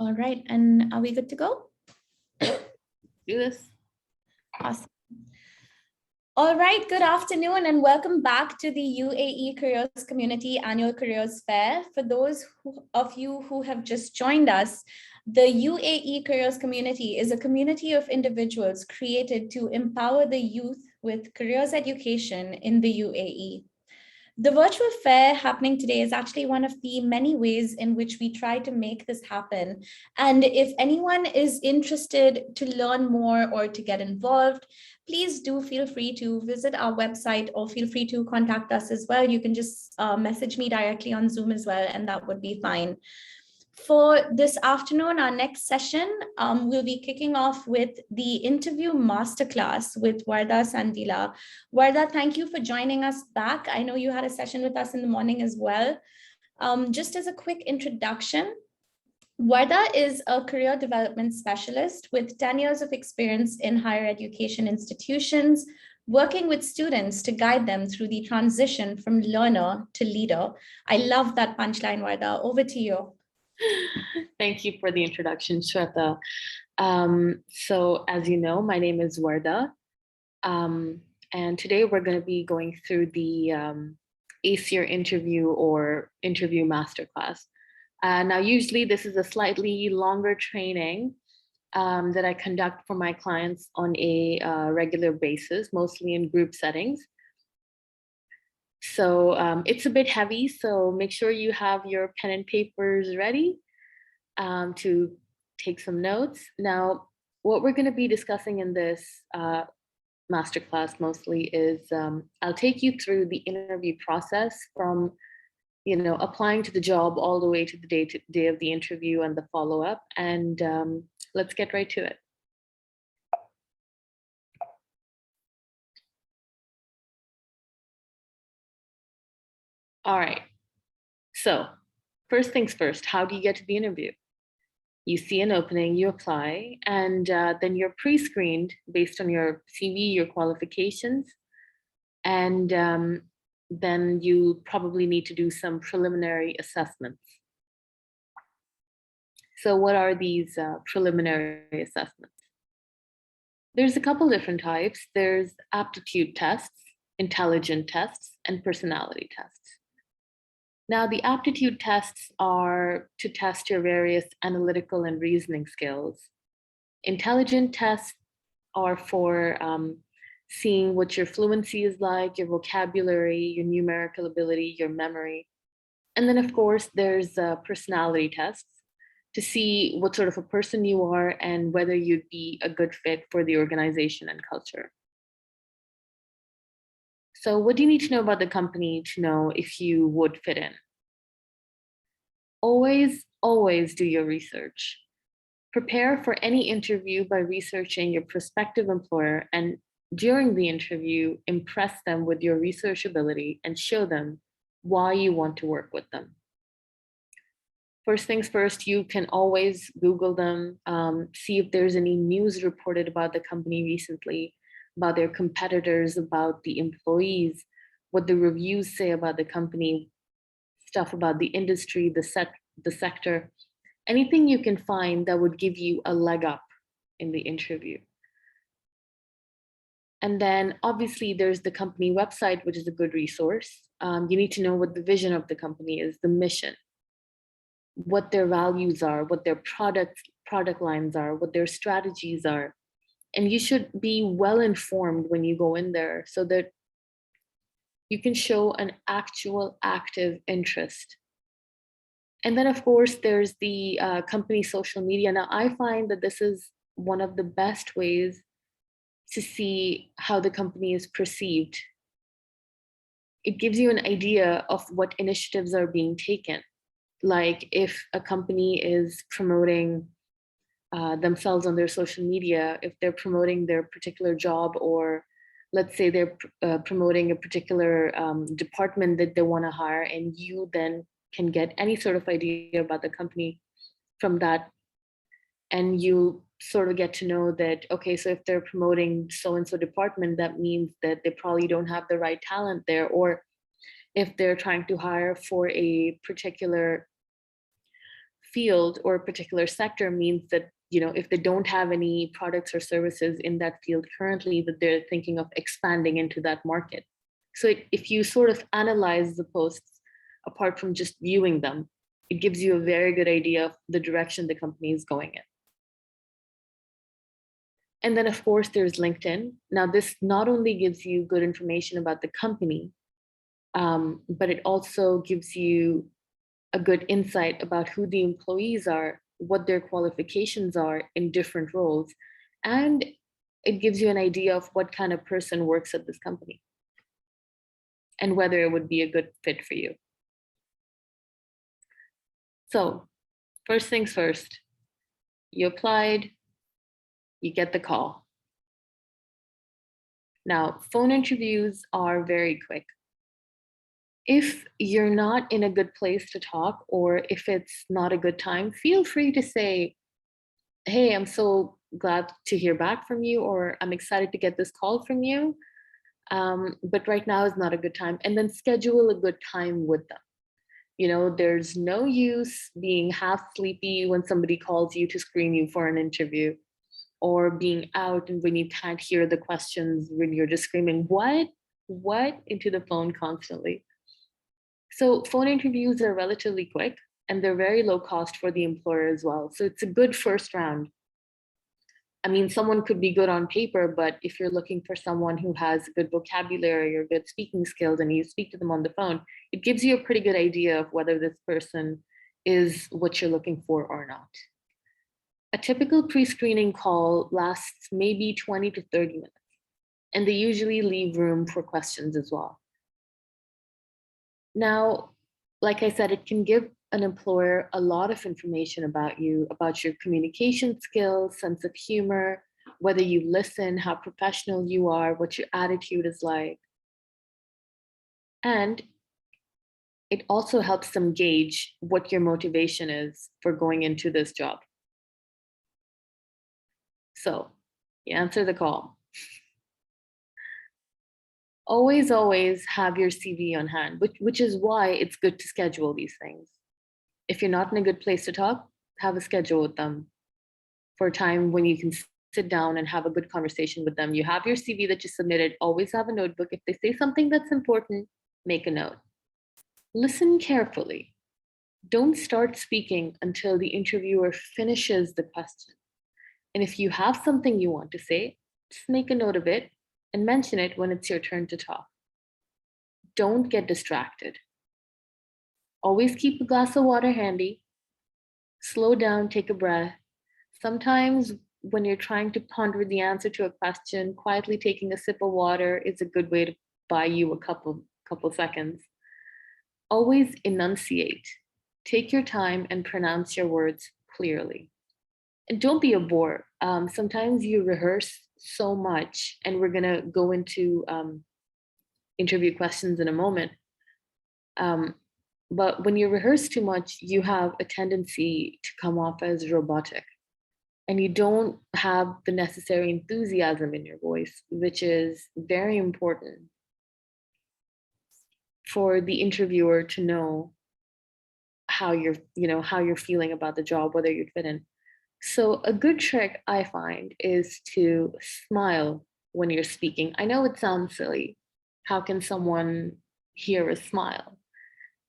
All right, and are we good to go? Do this. Awesome. All right, good afternoon and welcome back to the UAE Careers Community Annual Careers Fair. For those of you who have just joined us, the UAE Careers Community is a community of individuals created to empower the youth with careers education in the UAE. The virtual fair happening today is actually one of the many ways in which we try to make this happen. And if anyone is interested to learn more or to get involved, please do feel free to visit our website or feel free to contact us as well. You can just message me directly on Zoom as well, and that would be fine. For this afternoon, our next session, we'll be kicking off with the interview masterclass with Wardah Sandila. Wardah, thank you for joining us back. I know you had a session with us in the morning as well. Just as a quick introduction, Wardah is a career development specialist with 10 years of experience in higher education institutions, working with students to guide them through the transition from learner to leader. I love that punchline, Wardah. Over to you. Thank you for the introduction, Shweta. So as you know, my name is Wardah. And today we're going to be going through the ACER interview or interview masterclass. Now, usually this is a slightly longer training that I conduct for my clients on a regular basis, mostly in group settings. So it's a bit heavy, so make sure you have your pen and papers ready to take some notes. Now, what we're going to be discussing in this masterclass mostly is I'll take you through the interview process from, applying to the job all the way to the day of the interview and the follow-up. And let's get right to it. All right, so first things first, how do you get to the interview? You see an opening, you apply, and then you're pre-screened based on your CV, your qualifications, and then you probably need to do some preliminary assessments. So what are these preliminary assessments? There's a couple different types. There's aptitude tests, intelligence tests, and personality tests. Now, the aptitude tests are to test your various analytical and reasoning skills. Intelligence tests are for seeing what your fluency is like, your vocabulary, your numerical ability, your memory. And then, of course, there's personality tests to see what sort of a person you are and whether you'd be a good fit for the organization and culture. So what do you need to know about the company to know if you would fit in? Always, always do your research. Prepare for any interview by researching your prospective employer, and during the interview, impress them with your research ability and show them why you want to work with them. First things first, you can always Google them, see if there's any news reported about the company recently, about their competitors, about the employees, what the reviews say about the company, stuff about the industry, the sector, anything you can find that would give you a leg up in the interview. And then obviously there's the company website, which is a good resource. You need to know what the vision of the company is, the mission, what their values are, what their product lines are, what their strategies are. And you should be well informed when you go in there so that you can show an actual active interest. And then, of course, there's the company social media. Now, I find that this is one of the best ways to see how the company is perceived. It gives you an idea of what initiatives are being taken. Like if a company is promoting themselves on their social media, if they're promoting their particular job, or let's say they're promoting a particular department that they want to hire, and you then can get any sort of idea about the company from that. And you sort of get to know that, okay, so if they're promoting so-and-so department, that means that they probably don't have the right talent there. Or if they're trying to hire for a particular field or a particular sector means that, if they don't have any products or services in that field currently, that they're thinking of expanding into that market. So if you sort of analyze the posts apart from just viewing them, it gives you a very good idea of the direction the company is going in. And then, of course, there's LinkedIn. Now, this not only gives you good information about the company, but it also gives you a good insight about who the employees are, what their qualifications are in different roles, and it gives you an idea of what kind of person works at this company and whether it would be a good fit for you. So, first things first, you applied, you get the call. Now, phone interviews are very quick. If you're not in a good place to talk, or if it's not a good time, feel free to say, hey, I'm so glad to hear back from you, or I'm excited to get this call from you, but right now is not a good time. And then schedule a good time with them. There's no use being half sleepy when somebody calls you to screen you for an interview, or being out and when you can't hear the questions, when you're just screaming, what, into the phone constantly. So phone interviews are relatively quick and they're very low cost for the employer as well. So it's a good first round. I mean, someone could be good on paper, but if you're looking for someone who has good vocabulary or good speaking skills and you speak to them on the phone, it gives you a pretty good idea of whether this person is what you're looking for or not. A typical pre-screening call lasts maybe 20 to 30 minutes, and they usually leave room for questions as well. Now, like I said, it can give an employer a lot of information about you, about your communication skills, sense of humor, whether you listen, how professional you are, what your attitude is like. And it also helps them gauge what your motivation is for going into this job. So you answer the call. Always have your CV on hand, which is why it's good to schedule these things. If you're not in a good place to talk, have a schedule with them for a time when you can sit down and have a good conversation with them. You have your CV that you submitted, always have a notebook. If they say something that's important, make a note. Listen carefully. Don't start speaking until the interviewer finishes the question. And if you have something you want to say, just make a note of it and mention it when it's your turn to talk. Don't get distracted. Always keep a glass of water handy. Slow down, take a breath. Sometimes when you're trying to ponder the answer to a question, quietly taking a sip of water is a good way to buy you a couple seconds. Always enunciate. Take your time and pronounce your words clearly. And don't be a bore. Sometimes you rehearse so much, and we're gonna go into interview questions in a moment. But when you rehearse too much, you have a tendency to come off as robotic, and you don't have the necessary enthusiasm in your voice, which is very important for the interviewer to know how you're feeling about the job, whether you'd fit in. So a good trick I find is to smile when you're speaking. I know it sounds silly. How can someone hear a smile?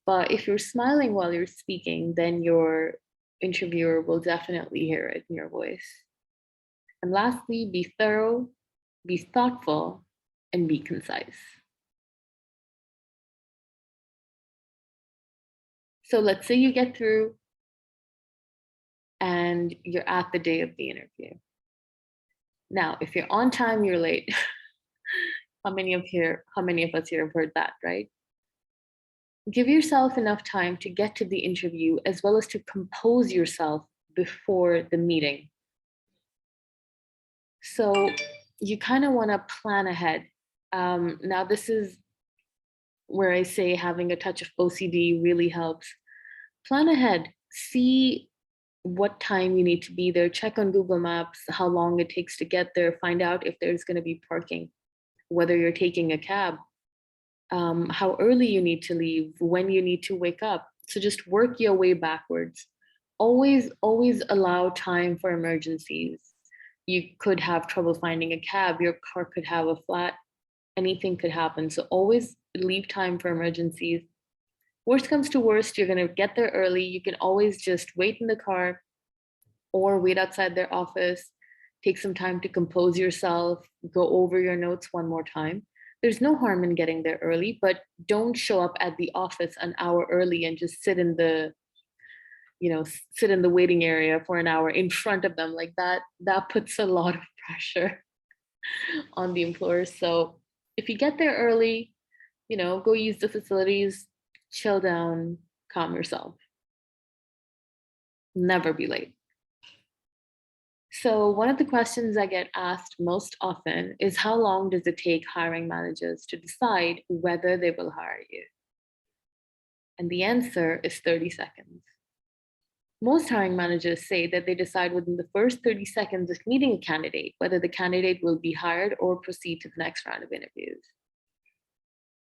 But if you're smiling while you're speaking, then your interviewer will definitely hear it in your voice. And lastly, be thorough, be thoughtful, and be concise. So let's say you get through and you're at the day of the interview. Now, if you're on time, you're late. How many of us here have heard that, right? Give yourself enough time to get to the interview as well as to compose yourself before the meeting. So you kind of want to plan ahead. Now, this is where I say having a touch of OCD really helps. Plan ahead. See what time you need to be there. Check on Google Maps how long it takes to get there. Find out if there's going to be parking, whether you're taking a cab, how early you need to leave, when you need to wake up. So just work your way backwards. always allow time for emergencies. You could have trouble finding a cab, your car could have a flat, anything could happen. So always leave time for emergencies. Worst comes to worst, you're going to get there early. You can always just wait in the car or wait outside their office, take some time to compose yourself, go over your notes one more time. There's no harm in getting there early, but don't show up at the office an hour early and just sit in the waiting area for an hour in front of them. Like that puts a lot of pressure on the employer. So if you get there early, go use the facilities, chill down, calm yourself. Never be late. So one of the questions I get asked most often is, how long does it take hiring managers to decide whether they will hire you? And the answer is 30 seconds. Most hiring managers say that they decide within the first 30 seconds of meeting a candidate whether the candidate will be hired or proceed to the next round of interviews.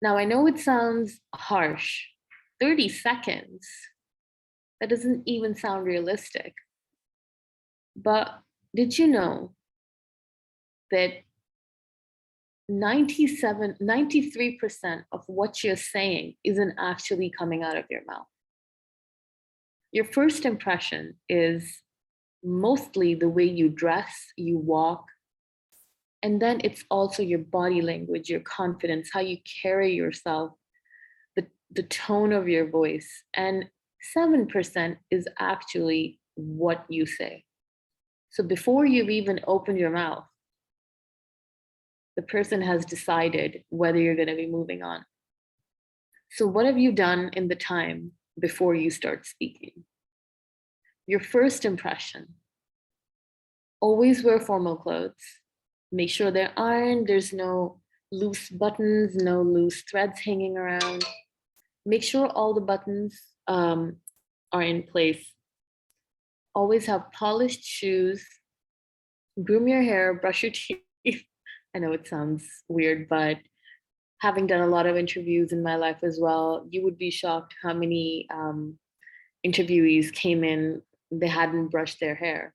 Now, I know it sounds harsh. 30 seconds, that doesn't even sound realistic. But did you know that 93% of what you're saying isn't actually coming out of your mouth? Your first impression is mostly the way you dress, you walk, and then it's also your body language, your confidence, how you carry yourself, the tone of your voice. And 7% is actually what you say. So before you've even opened your mouth, the person has decided whether you're going to be moving on. So what have you done in the time before you start speaking? Your first impression: always wear formal clothes. Make sure they're ironed, there's no loose buttons, no loose threads hanging around. Make sure all the buttons are in place. Always have polished shoes. Groom your hair, brush your teeth. I know it sounds weird, but having done a lot of interviews in my life as well, you would be shocked how many interviewees came in, they hadn't brushed their hair.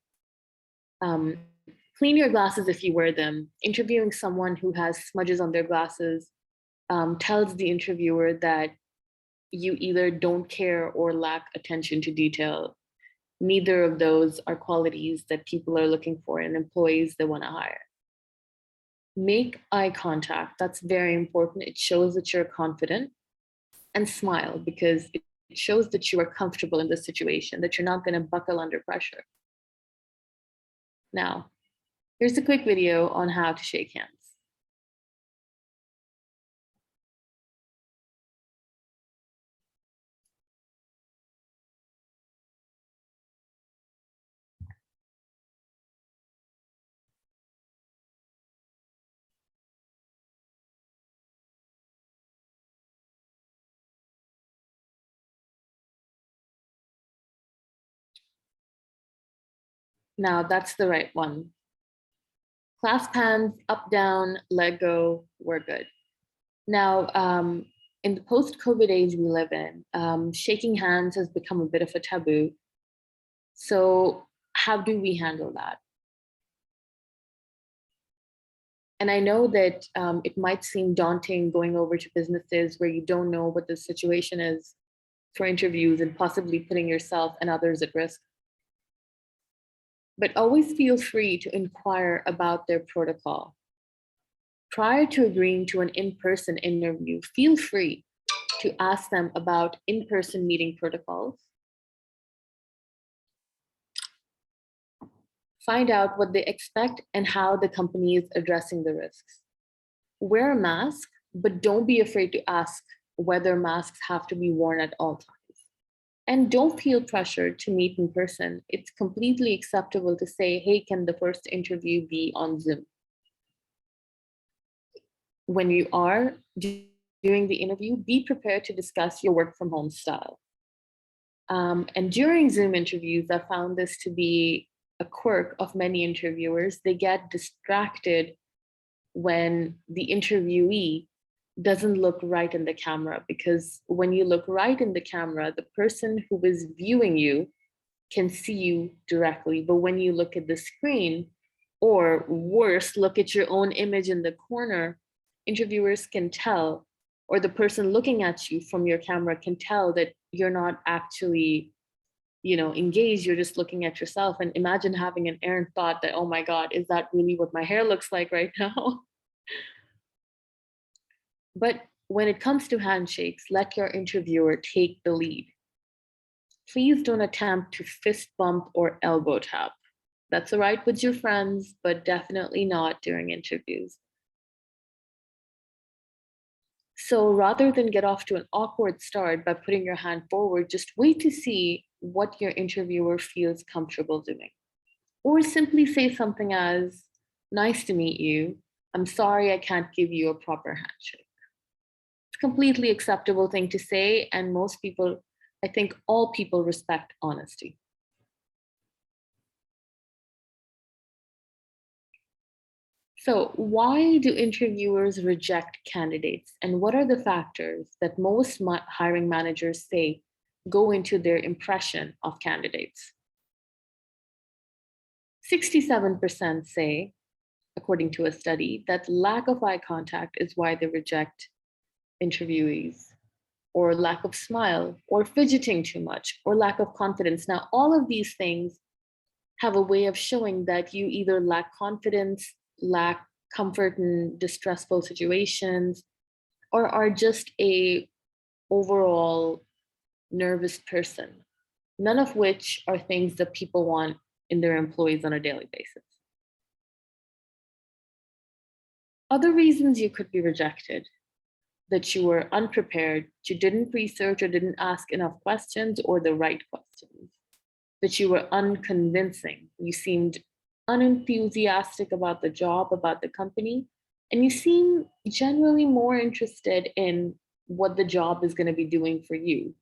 Clean your glasses if you wear them. Interviewing someone who has smudges on their glasses tells the interviewer that you either don't care or lack attention to detail. Neither of those are qualities that people are looking for in employees they want to hire. Make eye contact. That's very important. It shows that you're confident. And smile, because it shows that you are comfortable in the situation, that you're not going to buckle under pressure. Now, here's a quick video on how to shake hands. Now that's the right one. Clasp hands, up, down, let go, we're good. Now, in the post-COVID age we live in, shaking hands has become a bit of a taboo. So how do we handle that? And I know that it might seem daunting going over to businesses where you don't know what the situation is for interviews and possibly putting yourself and others at risk. But always feel free to inquire about their protocol. Prior to agreeing to an in-person interview, feel free to ask them about in-person meeting protocols. Find out what they expect and how the company is addressing the risks. Wear a mask, but don't be afraid to ask whether masks have to be worn at all times. And don't feel pressured to meet in person. It's completely acceptable to say, hey, can the first interview be on Zoom? When you are doing the interview, be prepared to discuss your work from home style. And during Zoom interviews, I found this to be a quirk of many interviewers. They get distracted when the interviewee doesn't look right in the camera, because when you look right in the camera, the person who is viewing you can see you directly, but when you look at the screen, or worse, look at your own image in the corner, interviewers can tell, or the person looking at you from your camera can tell that you're not actually, engaged. You're just looking at yourself. And imagine having an errant thought that, oh my God, is that really what my hair looks like right now? But when it comes to handshakes, let your interviewer take the lead. Please don't attempt to fist bump or elbow tap. That's all right with your friends, but definitely not during interviews. So rather than get off to an awkward start by putting your hand forward, just wait to see what your interviewer feels comfortable doing. Or simply say something as, nice to meet you. I'm sorry I can't give you a proper handshake. It's a completely acceptable thing to say, and most people, I think all people respect honesty. So, why do interviewers reject candidates? And what are the factors that most hiring managers say go into their impression of candidates? 67% say, according to a study, that lack of eye contact is why they reject interviewees, or lack of smile, or fidgeting too much, or lack of confidence. Now, all of these things have a way of showing that you either lack confidence, lack comfort in distressful situations, or are just a overall nervous person, none of which are things that people want in their employees on a daily basis. Other reasons you could be rejected: that you were unprepared, you didn't research or didn't ask enough questions or the right questions, that you were unconvincing, you seemed unenthusiastic about the job, about the company, and you seem generally more interested in what the job is going to be doing for you.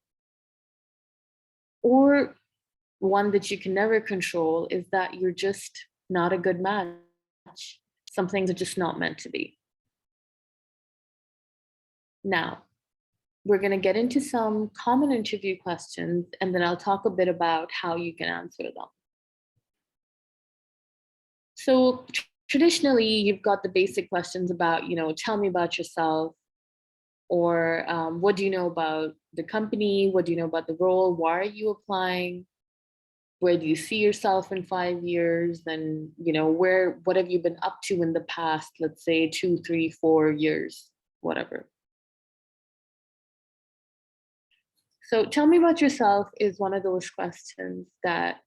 Or one that you can never control is that you're just not a good match. Some things are just not meant to be. Now, we're going to get into some common interview questions, and then I'll talk a bit about how you can answer them. So traditionally, you've got the basic questions about, tell me about yourself, or what do you know about the company? What do you know about the role? Why are you applying? Where do you see yourself in 5 years? And, what have you been up to in the past, let's say 2, 3, 4 years, whatever. So tell me about yourself is one of those questions that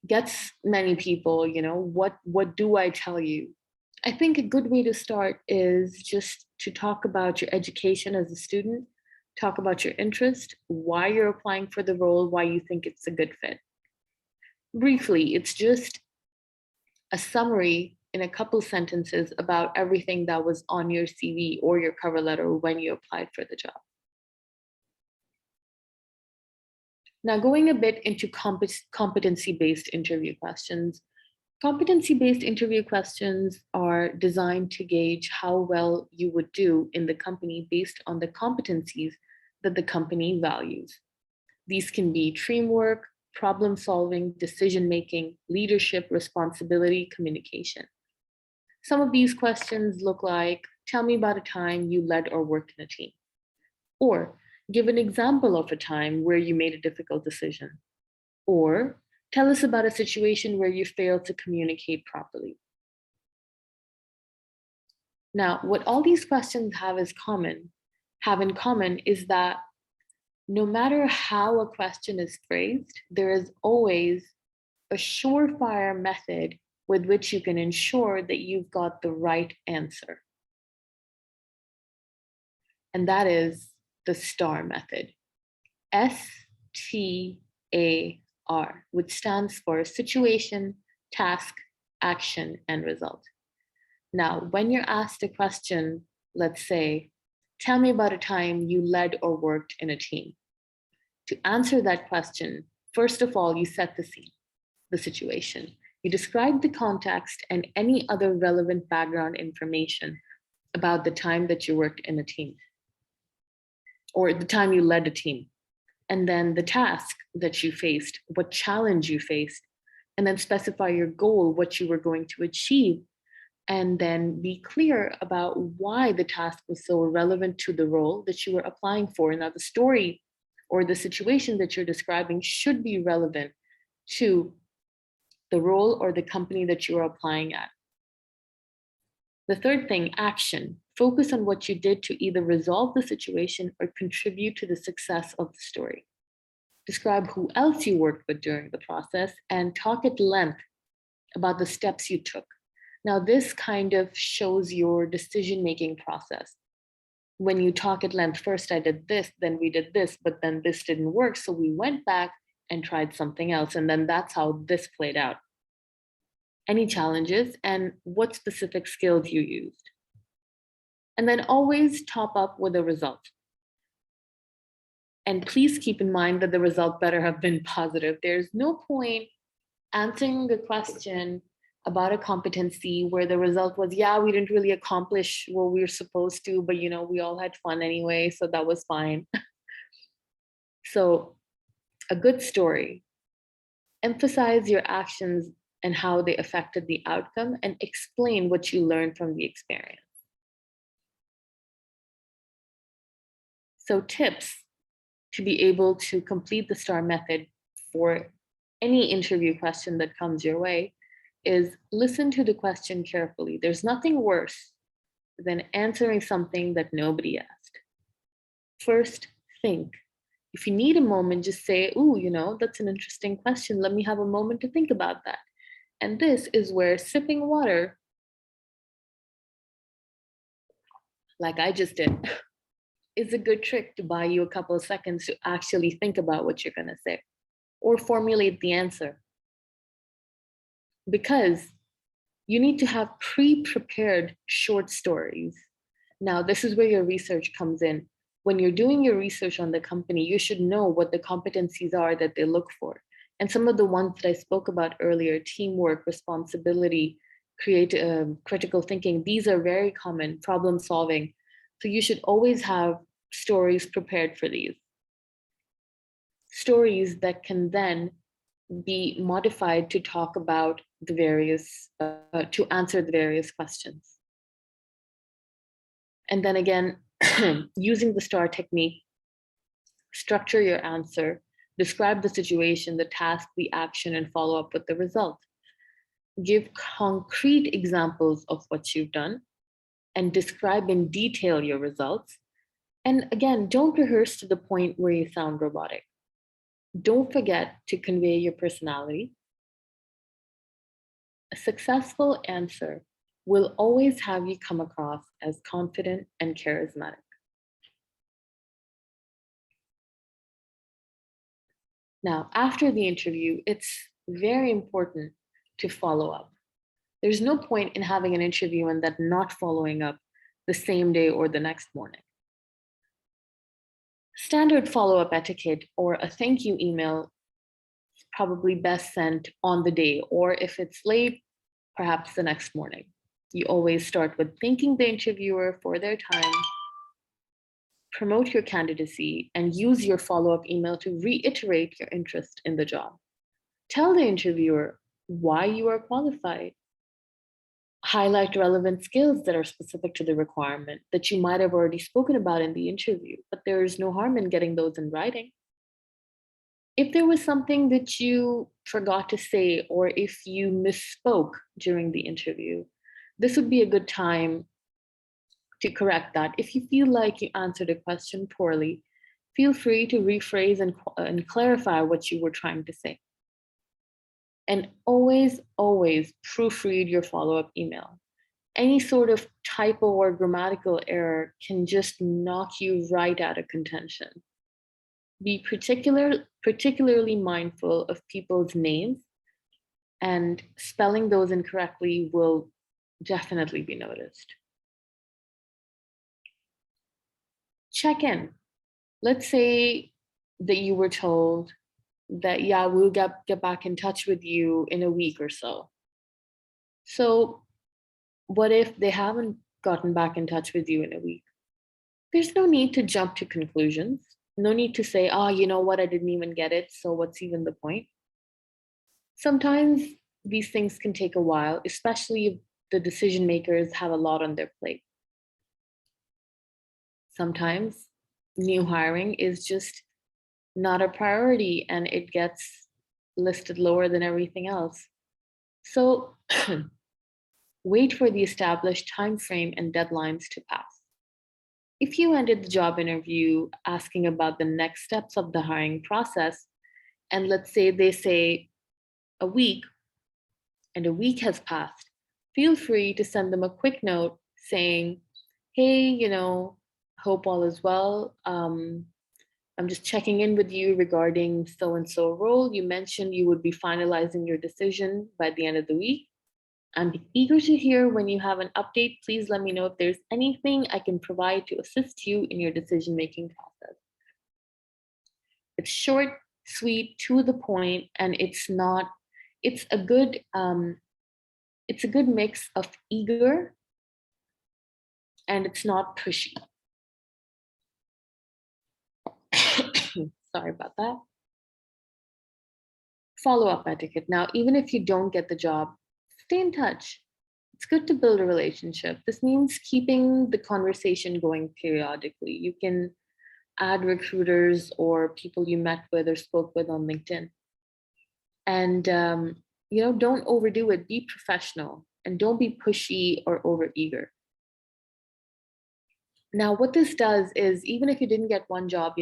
gets many people, what do I tell you? I think a good way to start is just to talk about your education as a student, talk about your interest, why you're applying for the role, why you think it's a good fit. Briefly, it's just a summary in a couple sentences about everything that was on your CV or your cover letter when you applied for the job. Now, going a bit into competency-based interview questions. Competency-based interview questions are designed to gauge how well you would do in the company based on the competencies that the company values. These can be teamwork, problem solving, decision making, leadership, responsibility, communication. Some of these questions look like, tell me about a time you led or worked in a team. Or, give an example of a time where you made a difficult decision. Or, tell us about a situation where you failed to communicate properly. Now, what all these questions have in common is that no matter how a question is phrased, there is always a surefire method with which you can ensure that you've got the right answer. And that is the STAR method. STAR, which stands for situation, task, action, and result. Now, when you're asked a question, let's say, tell me about a time you led or worked in a team. To answer that question, first of all, you set the scene, the situation. You describe the context and any other relevant background information about the time that you worked in a team or the time you led a team. and then the task that you faced, what challenge you faced, and then specify your goal, what you were going to achieve, and then be clear about why the task was so relevant to the role that you were applying for. Now, the story or the situation that you're describing should be relevant to the role or the company that you are applying at. The third thing, action. Focus on what you did to either resolve the situation or contribute to the success of the story. Describe who else you worked with during the process and talk at length about the steps you took. Now, this kind of shows your decision-making process. When you talk at length, first I did this, then we did this, but then this didn't work. So we went back and tried something else. And then that's how this played out. Any challenges and what specific skills you used. And then always top up with a result. And please keep in mind that the result better have been positive. There's no point answering a question about a competency where the result was, yeah, we didn't really accomplish what we were supposed to, but we all had fun anyway, so that was fine. So a good story. Emphasize your actions and how they affected the outcome and explain what you learned from the experience. So tips to be able to complete the STAR method for any interview question that comes your way is listen to the question carefully. There's nothing worse than answering something that nobody asked. First, think. If you need a moment, just say, ooh, that's an interesting question. Let me have a moment to think about that. And this is where sipping water, like I just did, is a good trick to buy you a couple of seconds to actually think about what you're gonna say or formulate the answer. Because you need to have pre-prepared short stories. Now, this is where your research comes in. When you're doing your research on the company, you should know what the competencies are that they look for. And some of the ones that I spoke about earlier, teamwork, responsibility, critical thinking, these are very common, problem solving. So you should always have stories prepared for these. Stories that can then be modified to talk about the various, to answer the various questions. And then again, using the STAR technique, structure your answer, describe the situation, the task, the action, and follow up with the result. Give concrete examples of what you've done and describe in detail your results. And again, don't rehearse to the point where you sound robotic. Don't forget to convey your personality. A successful answer will always have you come across as confident and charismatic. Now, after the interview, it's very important to follow up. There's no point in having an interview and then not following up the same day or the next morning. Standard follow-up etiquette or a thank you email is probably best sent on the day, or if it's late, perhaps the next morning. You always start with thanking the interviewer for their time, promote your candidacy, and use your follow-up email to reiterate your interest in the job. Tell the interviewer why you are qualified. Highlight relevant skills that are specific to the requirement that you might have already spoken about in the interview, but there is no harm in getting those in writing. If there was something that you forgot to say, or if you misspoke during the interview, this would be a good time to correct that. If you feel like you answered a question poorly, feel free to rephrase and clarify what you were trying to say. And always, always proofread your follow-up email. Any sort of typo or grammatical error can just knock you right out of contention. Be particularly mindful of people's names, and spelling those incorrectly will definitely be noticed. Check in. Let's say that you were told that, yeah, we'll get back in touch with you in a week or so. So what if they haven't gotten back in touch with you in a week? There's no need to jump to conclusions. No need to say, oh, you know what, I didn't even get it, so what's even the point? Sometimes these things can take a while, especially if the decision makers have a lot on their plate. Sometimes new hiring is just not a priority and it gets listed lower than everything else. So wait for the established time frame and deadlines to pass. If you ended the job interview asking about the next steps of the hiring process, and let's say they say a week, and a week has passed, feel free to send them a quick note saying, hey, hope all is well. I'm just checking in with you regarding so and so role. You mentioned you would be finalizing your decision by the end of the week. I'm eager to hear when you have an update. Please let me know if there's anything I can provide to assist you in your decision-making process. It's short, sweet, to the point, and it's a good mix of eager and it's not pushy. Sorry about that. Follow-up etiquette. Now, even if you don't get the job, stay in touch. It's good to build a relationship. This means keeping the conversation going periodically. You can add recruiters or people you met with or spoke with on LinkedIn. And don't overdo it. Be professional and don't be pushy or overeager. Now, what this does is, even if you didn't get one job,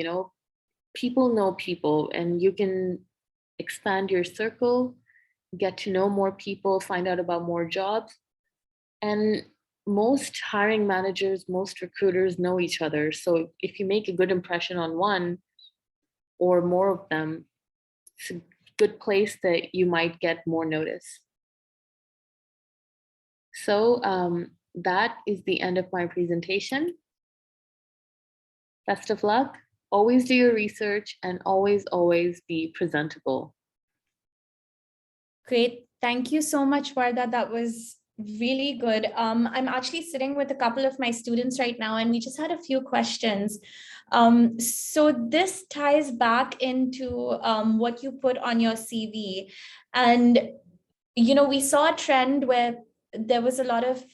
people know people, and you can expand your circle, get to know more people, find out about more jobs. And most hiring managers, most recruiters know each other. So if you make a good impression on one or more of them, it's a good place that you might get more notice. So that is the end of my presentation. Best of luck. Always do your research and always, always be presentable. Great. Thank you so much, Wardah. That was really good. I'm actually sitting with a couple of my students right now, and we just had a few questions. So this ties back into what you put on your CV. And, we saw a trend where there was a lot of,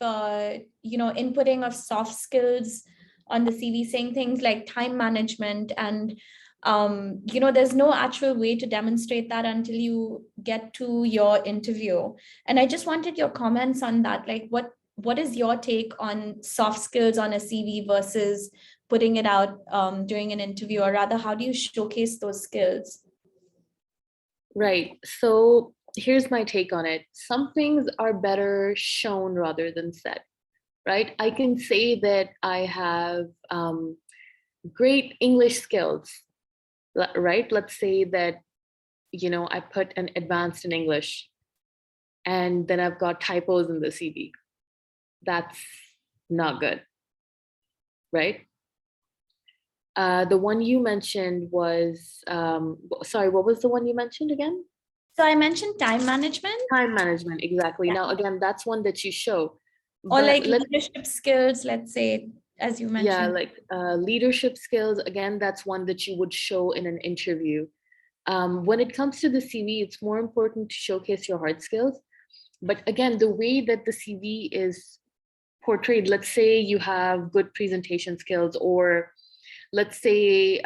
inputting of soft skills on the CV, saying things like time management and there's no actual way to demonstrate that until you get to your interview. And I just wanted your comments on that. Like, what is your take on soft skills on a CV versus putting it out during an interview, or rather, how do you showcase those skills? Right. So here's my take on it. Some things are better shown rather than said, right? I can say that I have great English skills, right? Let's say that, I put an advanced in English and then I've got typos in the CV. That's not good, right? The one you mentioned was, sorry, what was the one you mentioned again? So I mentioned time management. Time management, exactly. Yeah. Now, again, that's one that you show. Or like leadership skills, let's say, as you mentioned. Yeah, like leadership skills, again, that's one that you would show in an interview. When it comes to the CV, it's more important to showcase your hard skills. But again, the way that the CV is portrayed, let's say you have good presentation skills, or let's say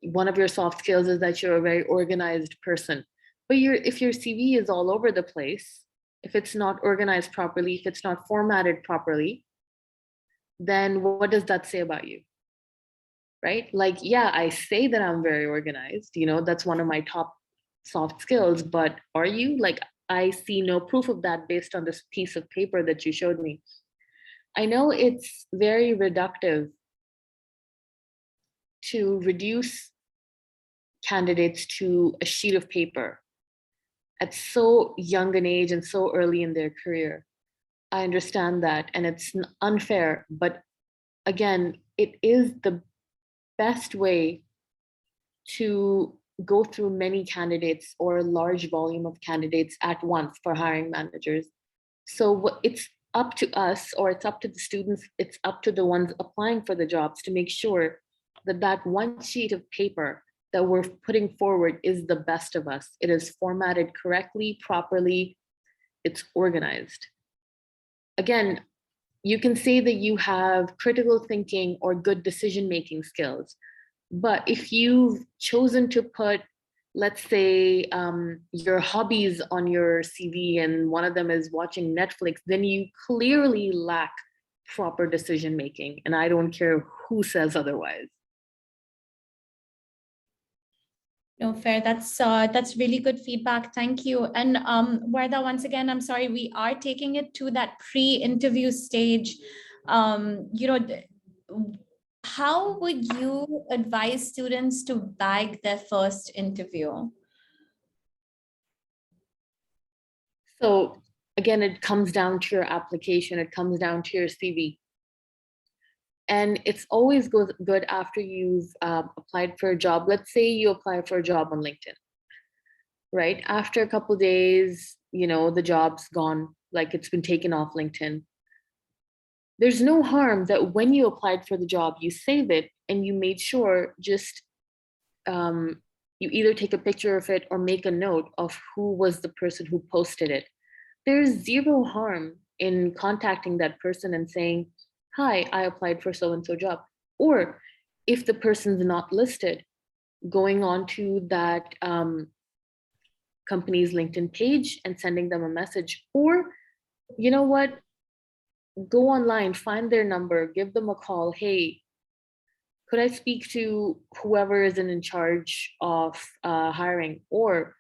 one of your soft skills is that you're a very organized person. But if your CV is all over the place, if it's not organized properly, if it's not formatted properly, then what does that say about you? Right? Like, yeah, I say that I'm very organized, that's one of my top soft skills, but are you? Like, I see no proof of that based on this piece of paper that you showed me. I know it's very reductive to reduce candidates to a sheet of paper at so young an age and so early in their career. I understand that, and it's unfair, but again, it is the best way to go through many candidates or a large volume of candidates at once for hiring managers. So it's up to us, or it's up to the students, it's up to the ones applying for the jobs to make sure that that one sheet of paper that we're putting forward is the best of us. It is formatted correctly, properly, it's organized. Again, you can say that you have critical thinking or good decision-making skills, but if you've chosen to put, let's say, your hobbies on your CV and one of them is watching Netflix, then you clearly lack proper decision-making. And I don't care who says otherwise. No, fair. That's really good feedback. Thank you. And Wardah, once again, I'm sorry, we are taking it to that pre-interview stage. You know, how would you advise students to bag their first interview? So again, it comes down to your application, it comes down to your CV. And it's always good after you've applied for a job. Let's say you apply for a job on LinkedIn, right? After a couple of days, you know, the job's gone, like it's been taken off LinkedIn. There's no harm that when you applied for the job, you save it and you made sure just you either take a picture of it or make a note of who was the person who posted it. There's zero harm in contacting that person and saying, hi, I applied for so-and-so job. Or if the person's not listed, going on to that company's LinkedIn page and sending them a message. Or, you know what, go online, find their number, give them a call. Hey, could I speak to whoever is in charge of hiring? Or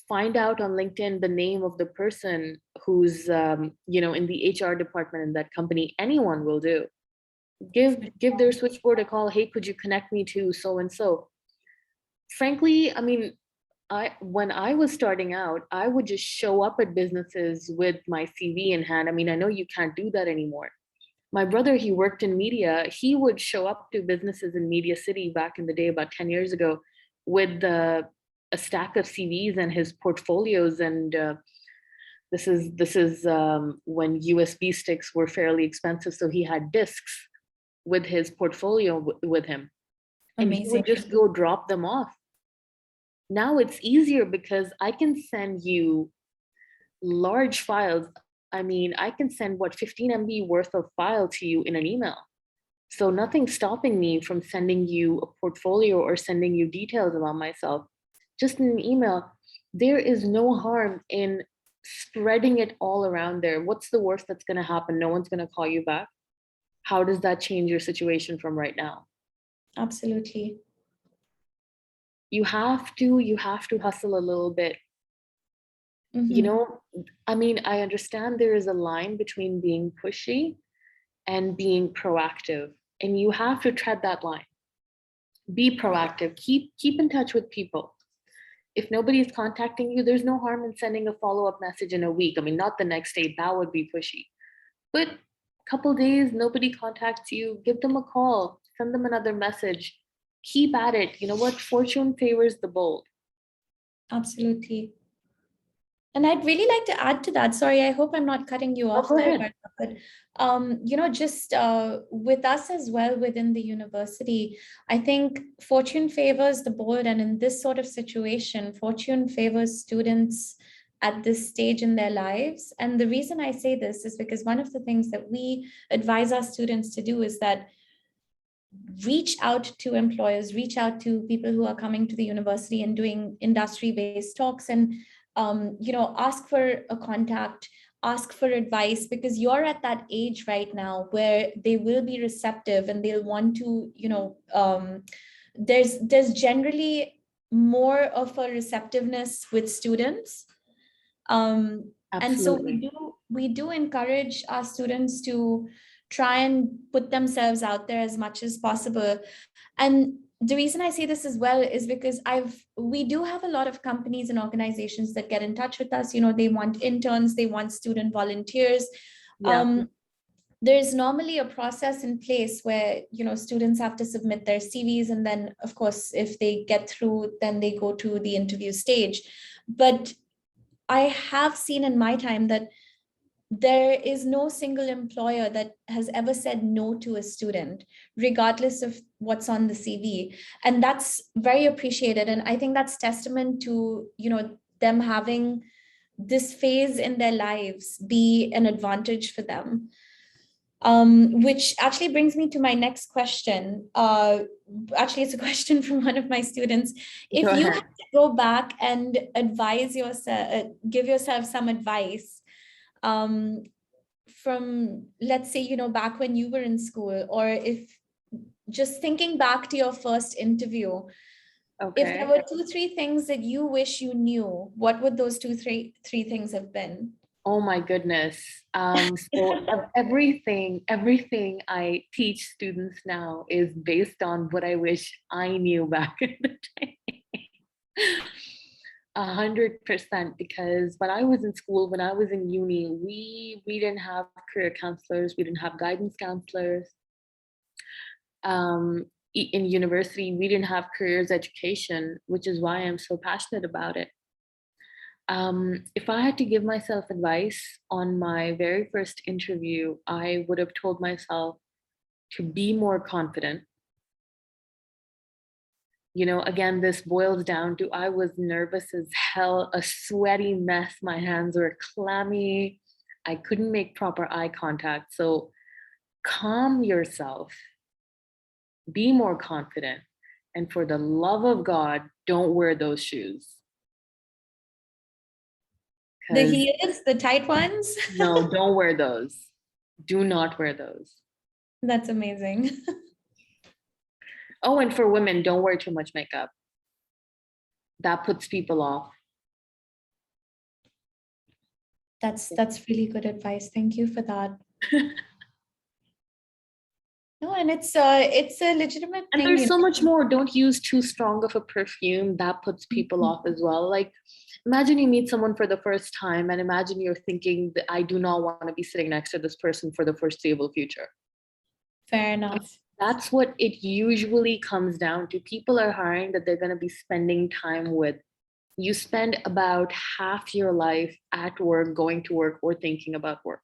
find out on LinkedIn the name of the person who's you know, in the HR department in that company. Anyone will do. Give their switchboard a call. Hey, could you connect me to so and so? Frankly, I mean, when I was starting out, I would just show up at businesses with my CV in hand. I mean, I know you can't do that anymore. My brother, he worked in media. He would show up to businesses in Media City back in the day, about 10 years ago, with a stack of CVs and his portfolios. And this is when USB sticks were fairly expensive, so he had discs with his portfolio with him, and he Amazing. would just go drop them off. Now it's easier because I can send you large files. I mean, I can send what, 15 MB worth of file to you in an email. So nothing's stopping me from sending you a portfolio or sending you details about myself just in an email. There is no harm in spreading it all around there. What's the worst that's going to happen? No one's going to call you back. How does that change your situation from right now? Absolutely. You have to hustle a little bit. You know, I mean, I understand there is a line between being pushy and being proactive, and you have to tread that line. Be proactive. Keep in touch with people. If nobody is contacting you, there's no harm in sending a follow-up message in a week. I mean, not the next day, that would be pushy. But a couple days, nobody contacts you, give them a call, send them another message. Keep at it. You know what? Fortune favors the bold. Absolutely. And I'd really like to add to that. Sorry, I hope I'm not cutting you off Go there, ahead. but you know, just with us as well within the university, I think fortune favors the bold, and in this sort of situation, fortune favors students at this stage in their lives. And the reason I say this is because one of the things that we advise our students to do is that reach out to employers, reach out to people who are coming to the university and doing industry-based talks, and you know, ask for a contact, ask for advice, because you're at that age right now where they will be receptive and they'll want to, you know, there's generally more of a receptiveness with students. And so Absolutely. we do encourage our students to try and put themselves out there as much as possible. And the reason I say this as well is because we do have a lot of companies and organizations that get in touch with us. You know, they want interns, they want student volunteers. Yeah. There's normally a process in place where, you know, students have to submit their CVs, and then of course, if they get through, then they go to the interview stage. But I have seen in my time that there is no single employer that has ever said no to a student, regardless of what's on the CV. And that's very appreciated. And I think that's testament to, them having this phase in their lives be an advantage for them. Which actually brings me to my next question. Actually, it's a question from one of my students. Go If you ahead. had to go back and advise yourself, give yourself some advice, um, from, let's say, back when you were in school, or if just thinking back to your first interview, if there Okay. were two, three things that you wish you knew, what would those three things have been? Oh my goodness. Everything I teach students now is based on what I wish I knew back in the day. 100%, because when I was in school, when I was in uni, we didn't have career counselors, we didn't have guidance counselors. In university, we didn't have careers education, which is why I'm so passionate about it. If I had to give myself advice on my very first interview, I would have told myself to be more confident. Again, this boils down to I was nervous as hell, a sweaty mess. My hands were clammy. I couldn't make proper eye contact. So calm yourself, be more confident, and for the love of God, don't wear those shoes. The heels, the tight ones? No, don't wear those. Do not wear those. That's amazing. Oh, and for women, don't wear too much makeup. That puts people off. That's really good advice. Thank you for that. No, and it's a legitimate And thing, there's so much more. Don't use too strong of a perfume. That puts people off as well. Like, imagine you meet someone for the first time and imagine you're thinking that I do not want to be sitting next to this person for the foreseeable future. Fair enough. That's what it usually comes down to. People are hiring that they're going to be spending time with. You spend about half your life at work, going to work, or thinking about work.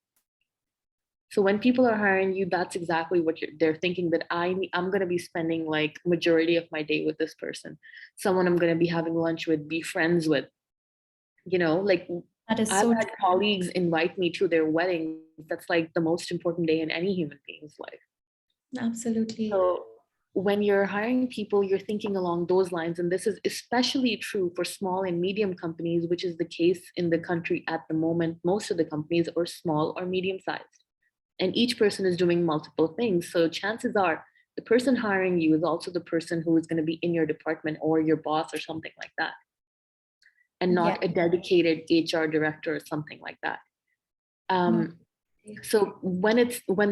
So when people are hiring you, that's exactly what they're thinking, that I'm going to be spending like majority of my day with this person, someone I'm going to be having lunch with, be friends with. Like That is I've so had true. colleagues invite me to their weddings. That's like the most important day in any human being's life. Absolutely. So when you're hiring people, you're thinking along those lines. And this is especially true for small and medium companies, which is the case in the country at the moment. Most of the companies are small or medium sized, and each person is doing multiple things. So chances are the person hiring you is also the person who is going to be in your department or your boss or something like that, and Yeah. not a dedicated HR director or something like that. No. So when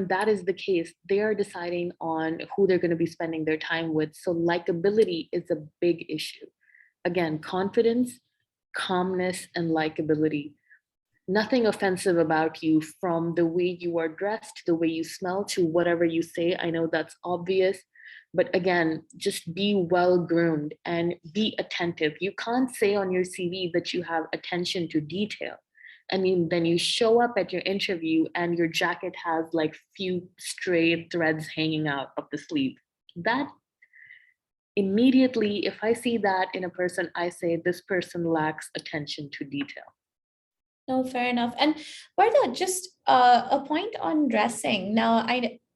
that is the case, they are deciding on who they're going to be spending their time with. So likability is a big issue. Again, confidence, calmness, and likability. Nothing offensive about you, from the way you are dressed to the way you smell to whatever you say. I know that's obvious, but again, just be well groomed and be attentive. You can't say on your CV that you have attention to detail. I mean, then you show up at your interview and your jacket has like few stray threads hanging out of the sleeve. That immediately, if I see that in a person, I say this person lacks attention to detail. No, fair enough. And Wardah, just a point on dressing. Now,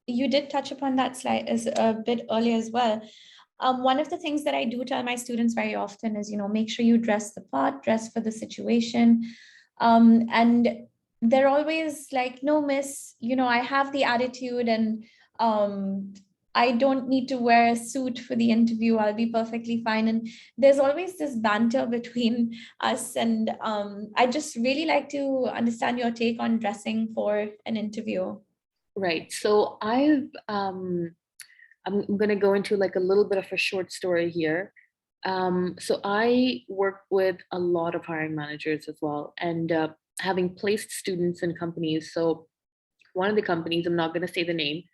you did touch upon that slide as a bit earlier as well. One of the things that I do tell my students very often is, make sure you dress the part, dress for the situation. And they're always like, no, miss, I have the attitude, and I don't need to wear a suit for the interview. I'll be perfectly fine. And there's always this banter between us. And I just really like to understand your take on dressing for an interview. Right. So I'm going to go into like a little bit of a short story here. So I work with a lot of hiring managers as well, and having placed students in companies. So one of the companies, I'm not going to say the name,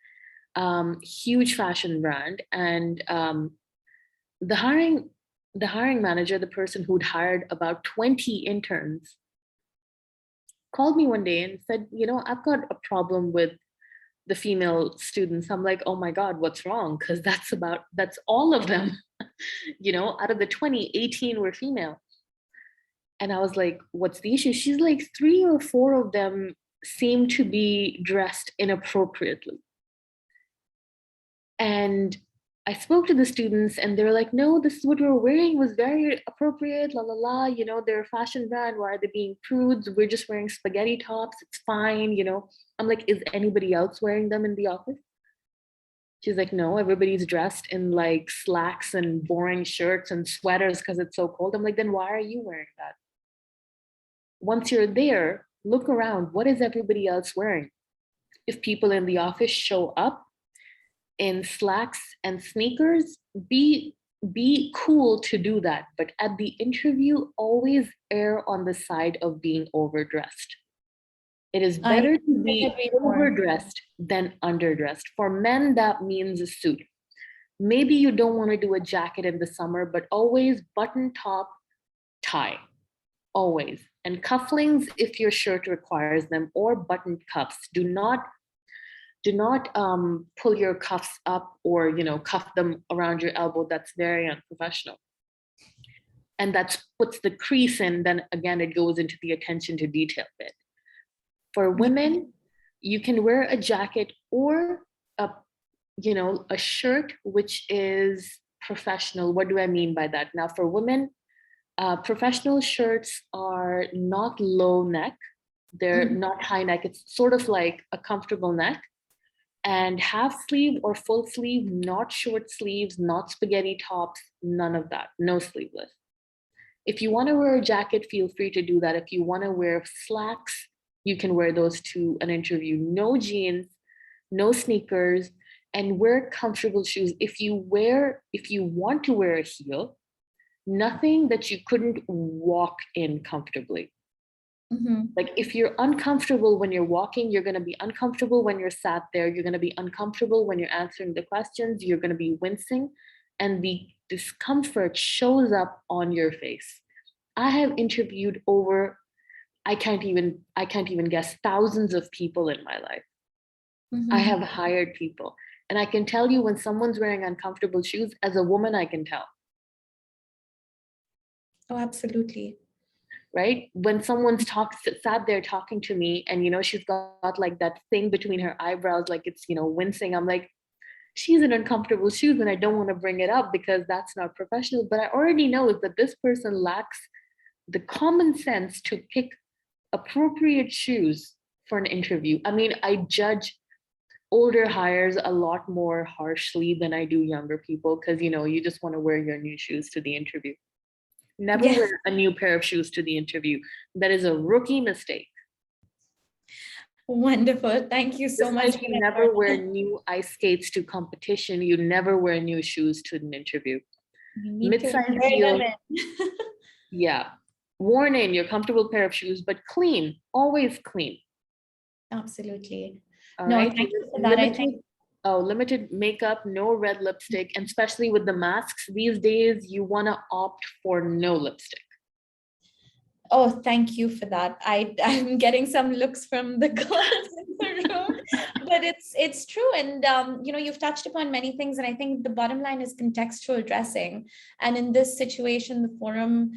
huge fashion brand, and the hiring manager, the person who'd hired about 20 interns, called me one day and said, I've got a problem with the female students. I'm like, oh my God, what's wrong? Because that's all of them. Out of the 20, 18 were female. And I was like, what's the issue? She's like, 3 or 4 of them seem to be dressed inappropriately. And I spoke to the students and they were like, no, this is what we were wearing was very appropriate, la la la, they're a fashion brand, why are they being prudes? We're just wearing spaghetti tops, it's fine, I'm like, is anybody else wearing them in the office? She's like, no, everybody's dressed in like slacks and boring shirts and sweaters because it's so cold. I'm like, then why are you wearing that? Once you're there, look around, what is everybody else wearing? If people in the office show up in slacks and sneakers, be cool to do that. But at the interview, always err on the side of being overdressed. It is better to be overdressed than underdressed. For men, that means a suit. Maybe you don't want to do a jacket in the summer, but always button top, tie, always. And cufflinks if your shirt requires them, or button cuffs. Do not pull your cuffs up or cuff them around your elbow. That's very unprofessional. And that puts the crease in, then again it goes into the attention to detail bit. For women, you can wear a jacket or a shirt which is professional. What do I mean by that? Now for women, professional shirts are not low neck, they're not high neck, it's sort of like a comfortable neck. And half sleeve or full sleeve, not short sleeves, not spaghetti tops, none of that, no sleeveless. If you want to wear a jacket, feel free to do that. If you want to wear slacks, you can wear those to an interview. No jeans, no sneakers, and wear comfortable shoes. If you want to wear a heel, nothing that you couldn't walk in comfortably. Like if you're uncomfortable when you're walking, you're going to be uncomfortable when you're sat there. You're going to be uncomfortable when you're answering the questions. You're going to be wincing, and the discomfort shows up on your face. I have interviewed over, I can't even guess, thousands of people in my life. I have hired people, and I can tell you when someone's wearing uncomfortable shoes. As a woman, I can tell. Oh, absolutely. Right? When someone's sat there talking to me and, she's got like that thing between her eyebrows, like it's, wincing. I'm like, she's in uncomfortable shoes and I don't want to bring it up because that's not professional. But I already know that this person lacks the common sense to pick appropriate shoes for an interview. I mean, I judge older hires a lot more harshly than I do younger people because, you just want to wear your new shoes to the interview. Never wear a new pair of shoes to the interview. That is a rookie mistake. Wonderful. Thank you so much. You never wear new ice skates to competition. You never wear new shoes to an interview. Mid-size heel. Yeah. Worn in, your comfortable pair of shoes, but clean. Always clean. Absolutely. All right. Thank you for that. Limited makeup, no red lipstick, and especially with the masks these days, you want to opt for no lipstick. Oh, thank you for that. I'm getting some looks from the girls in the room, but it's true. And, you've touched upon many things, and I think the bottom line is contextual dressing. And in this situation, the forum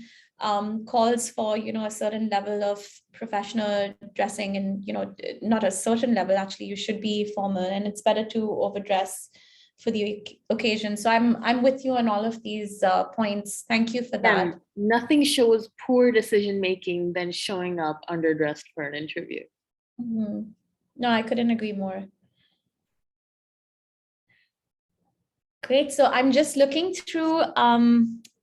calls for, a certain level of professional dressing and, not a certain level, actually, you should be formal, and it's better to overdress for the occasion. So I'm with you on all of these points. Thank you for that. And nothing shows poor decision-making than showing up underdressed for an interview. No, I couldn't agree more. Great. So I'm just looking through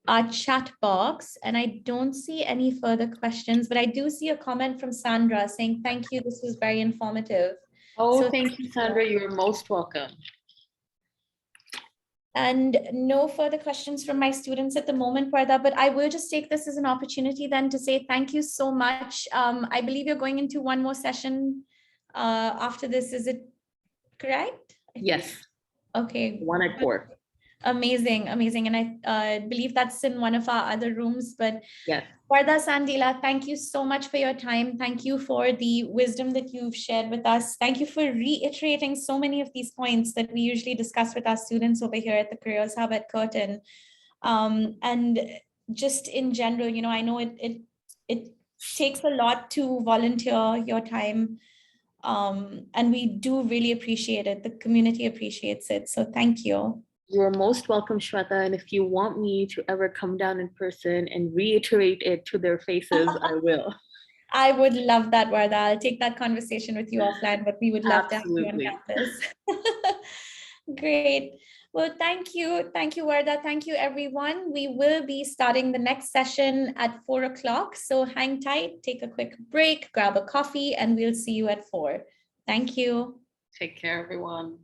our chat box and I don't see any further questions, but I do see a comment from Sandra saying, thank you. This was very informative. Oh, thank you, Sandra. You're most welcome. And no further questions from my students at the moment, Wardah, but I will just take this as an opportunity then to say thank you so much. I believe you're going into one more session after this. Is it correct? Yes. Okay. 1 at 4. Amazing, amazing. And I believe that's in one of our other rooms, but Yes. Wardah, Sandila, thank you so much for your time. Thank you for the wisdom that you've shared with us. Thank you for reiterating so many of these points that we usually discuss with our students over here at the Careers Hub at Curtin. And just in general, you know, I know it takes a lot to volunteer your time. And we do really appreciate it. The community appreciates it. So thank you. You're most welcome, Shweta. And if you want me to ever come down in person and reiterate it to their faces, I will. I would love that, Wardah. I'll take that conversation with you offline, but we would love to have you on Absolutely. campus. Great. Well, thank you. Thank you, Wardah. Thank you, everyone. We will be starting the next session at 4 o'clock. So hang tight, take a quick break, grab a coffee, and we'll see you at 4. Thank you. Take care, everyone.